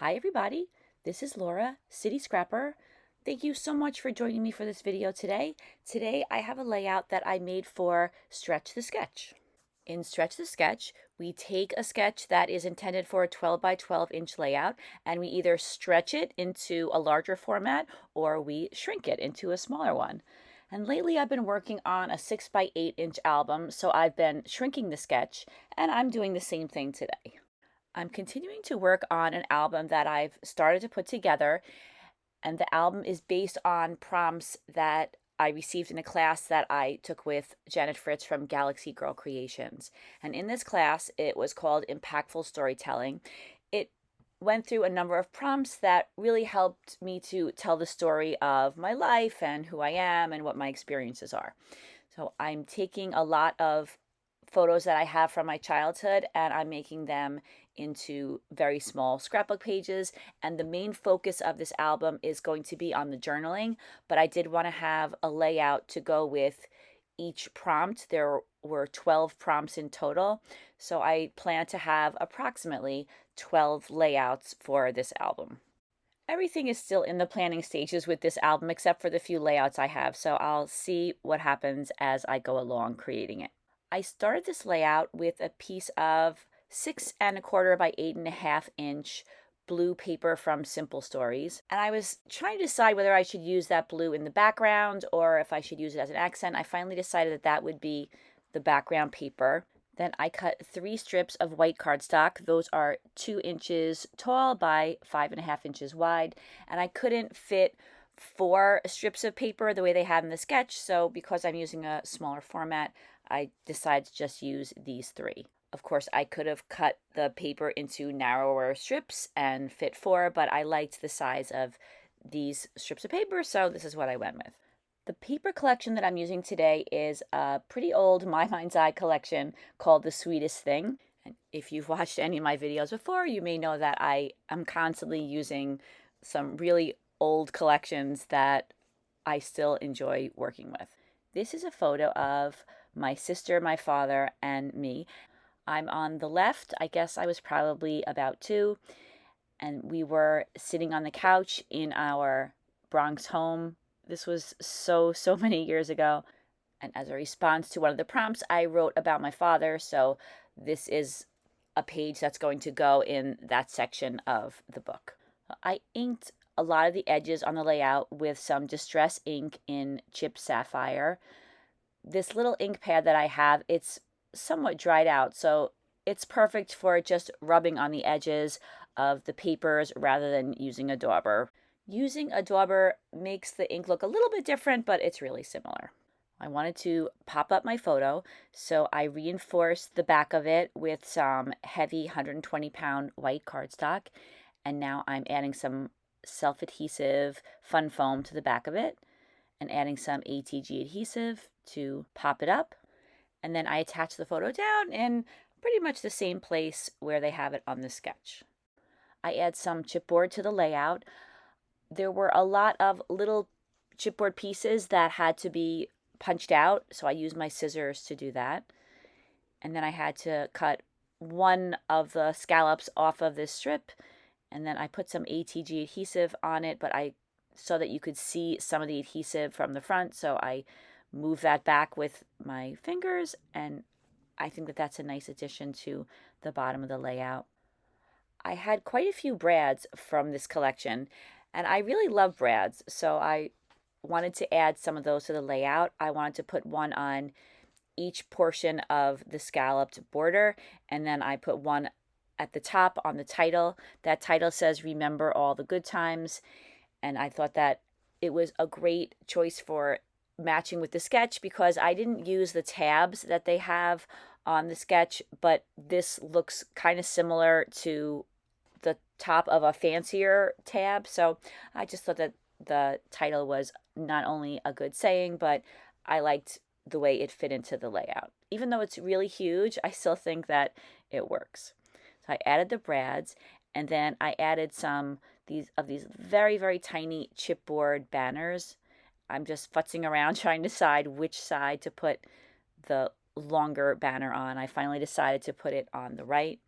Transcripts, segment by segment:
Hi everybody, this is Laura, City Scrapper. Thank you so much for joining me for this video today. Today I have a layout that I made for Stretch the Sketch. In Stretch the Sketch, we take a sketch that is intended for a 12 by 12 inch layout and we either stretch it into a larger format or we shrink it into a smaller one. And lately I've been working on a 6 by 8 inch album, so I've been shrinking the sketch and I'm doing the same thing today. I'm continuing to work on an album that I've started to put together, and the album is based on prompts that I received in a class that I took with Janet Fritz from Galaxy Girl Creations. And in this class, it was called Impactful Storytelling. It went through a number of prompts that really helped me to tell the story of my life and who I am and what my experiences are. So I'm taking a lot of photos that I have from my childhood and I'm making them into very small scrapbook pages. And the main focus of this album is going to be on the journaling, but I did want to have a layout to go with each prompt. There were 12 prompts in total, so I plan to have approximately 12 layouts for this album. Everything is still in the planning stages with this album except for the few layouts I have, so I'll see what happens as I go along creating it. I started this layout with a piece of 6¼ by 8½ inch blue paper from Simple Stories, and I was trying to decide whether I should use that blue in the background or if I should use it as an accent. I finally decided that that would be the background paper. Then I cut 3 strips of white cardstock. Those are 2 inches tall by 5½ inches wide, and I couldn't fit 4 strips of paper the way they had in the sketch, so because I'm using a smaller format, I decided to just use these 3. Of course, I could have cut the paper into narrower strips and fit 4, but I liked the size of these strips of paper, so this is what I went with. The paper collection that I'm using today is a pretty old My Mind's Eye collection called The Sweetest Thing. And if you've watched any of my videos before, you may know that I am constantly using some really old collections that I still enjoy working with. This is a photo of my sister, my father, and me. I'm on the left. I guess I was probably about 2, and we were sitting on the couch in our Bronx home. This was so many years ago. And as a response to one of the prompts, I wrote about my father, so this is a page that's going to go in that section of the book. I inked a lot of the edges on the layout with some distress ink in chipped sapphire. This little ink pad that I have, it's somewhat dried out, so it's perfect for just rubbing on the edges of the papers rather than using a dauber. Using a dauber makes the ink look a little bit different, but it's really similar. I wanted to pop up my photo, so I reinforced the back of it with some heavy 120-pound white cardstock, and now I'm adding some self-adhesive fun foam to the back of it and adding some ATG adhesive to pop it up. And then I attach the photo down in pretty much the same place where they have it on the sketch. I add some chipboard to the layout. There were a lot of little chipboard pieces that had to be punched out, so I used my scissors to do that. And then I had to cut one of the scallops off of this strip, and then I put some ATG adhesive on it, but so that you could see some of the adhesive from the front, so I move that back with my fingers, and I think that that's a nice addition to the bottom of the layout. I had quite a few brads from this collection, and I really love brads, so I wanted to add some of those to the layout. I wanted to put one on each portion of the scalloped border, and then I put one at the top on the title. That title says "Remember All the Good Times," and I thought that it was a great choice for matching with the sketch because I didn't use the tabs that they have on the sketch, but this looks kind of similar to the top of a fancier tab, so I just thought that the title was not only a good saying, but I liked the way it fit into the layout. Even though it's really huge, I still think that it works. So I added the brads, and then I added some of these very tiny chipboard banners. I'm just futzing around trying to decide which side to put the longer banner on. I finally decided to put it on the right.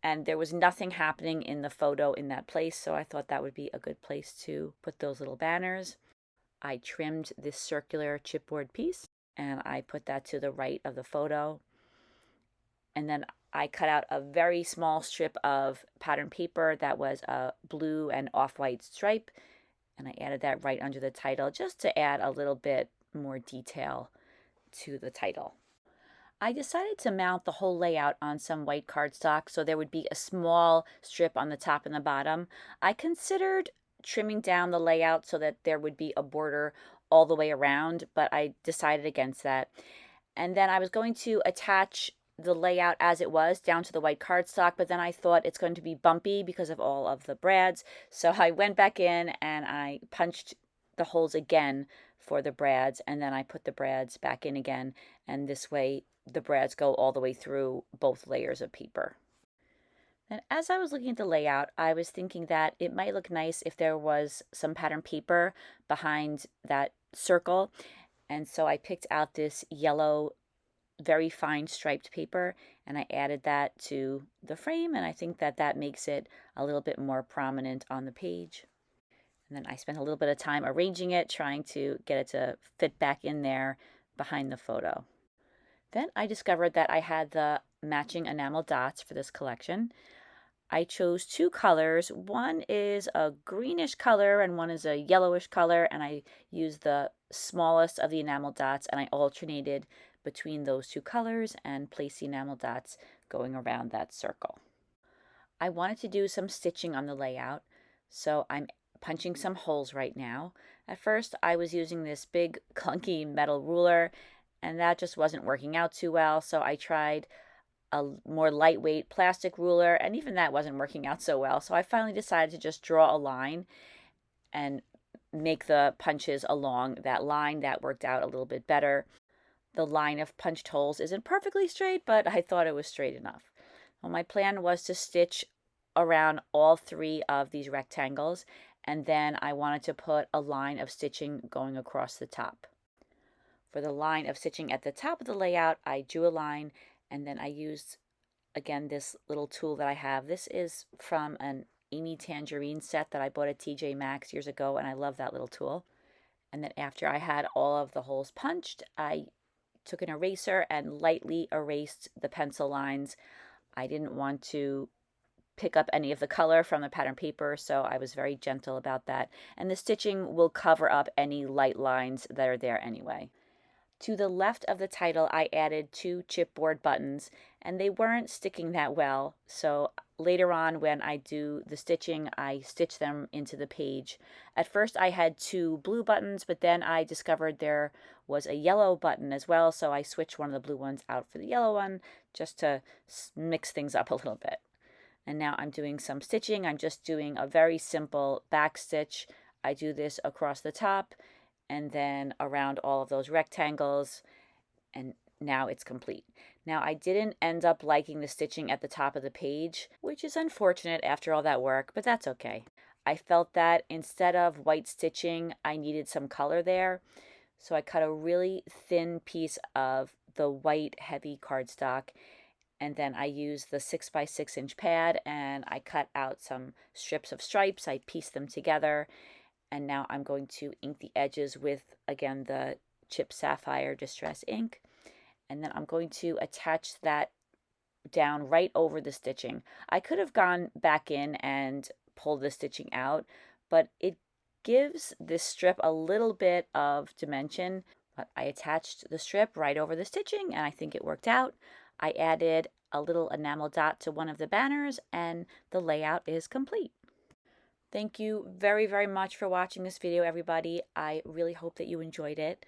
and there was nothing happening in the photo in that place, so I thought that would be a good place to put those little banners. I trimmed this circular chipboard piece and I put that to the right of the photo. And then I cut out a very small strip of pattern paper that was a blue and off-white stripe, and I added that right under the title just to add a little bit more detail to the title. I decided to mount the whole layout on some white cardstock so there would be a small strip on the top and the bottom. I considered trimming down the layout so that there would be a border all the way around, but I decided against that. And then I was going to attach the layout as it was down to the white cardstock, but then I thought it's going to be bumpy because of all of the brads. So I went back in and I punched the holes again for the brads, and then I put the brads back in again, and this way the brads go all the way through both layers of paper. And as I was looking at the layout, I was thinking that it might look nice if there was some pattern paper behind that circle. And so I picked out this yellow, very fine striped paper, and I added that to the frame, and I think that that makes it a little bit more prominent on the page. And then I spent a little bit of time arranging it, trying to get it to fit back in there behind the photo. Then I discovered that I had the matching enamel dots for this collection. I chose two colors. One is a greenish color and one is a yellowish color, and I used the smallest of the enamel dots, and I alternated between those two colors and placed the enamel dots going around that circle. I wanted to do some stitching on the layout, so I'm punching some holes right now. At first I was using this big clunky metal ruler, and that just wasn't working out too well, so I tried a more lightweight plastic ruler, and even that wasn't working out so well. So I finally decided to just draw a line and make the punches along that line. That worked out a little bit better. The line of punched holes isn't perfectly straight, but I thought it was straight enough. Well, my plan was to stitch around all three of these rectangles, and then I wanted to put a line of stitching going across the top. For the line of stitching at the top of the layout, I drew a line, and then I used, again, this little tool that I have. This is from an Amy Tangerine set that I bought at TJ Maxx years ago, and I love that little tool. And then after I had all of the holes punched, I took an eraser and lightly erased the pencil lines. I didn't want to pick up any of the color from the pattern paper, so I was very gentle about that. And the stitching will cover up any light lines that are there anyway. To the left of the title, I added two chipboard buttons, and they weren't sticking that well, so later on when I do the stitching, I stitch them into the page. At first I had two blue buttons, but then I discovered there was a yellow button as well, so I switched one of the blue ones out for the yellow one just to mix things up a little bit. And now I'm doing some stitching. I'm just doing a very simple back stitch. I do this across the top and then around all of those rectangles, and now it's complete. Now I didn't end up liking the stitching at the top of the page, which is unfortunate after all that work, but that's okay. I felt that instead of white stitching, I needed some color there, so I cut a really thin piece of the white heavy cardstock, and then I used the 6x6 inch pad and I cut out some strips of stripes. I pieced them together, and now I'm going to ink the edges with, again, the Chip Sapphire Distress ink. And then I'm going to attach that down right over the stitching. I could have gone back in and pulled the stitching out, but it gives this strip a little bit of dimension. But I attached the strip right over the stitching, and I think it worked out. I added a little enamel dot to one of the banners, and the layout is complete. Thank you very, very much for watching this video, everybody. I really hope that you enjoyed it.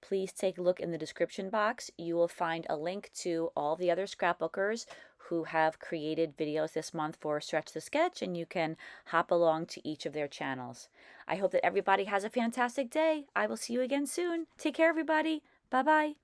Please take a look in the description box. You will find a link to all the other scrapbookers who have created videos this month for Stretch the Sketch, and you can hop along to each of their channels. I hope that everybody has a fantastic day. I will see you again soon. Take care, everybody. Bye-bye.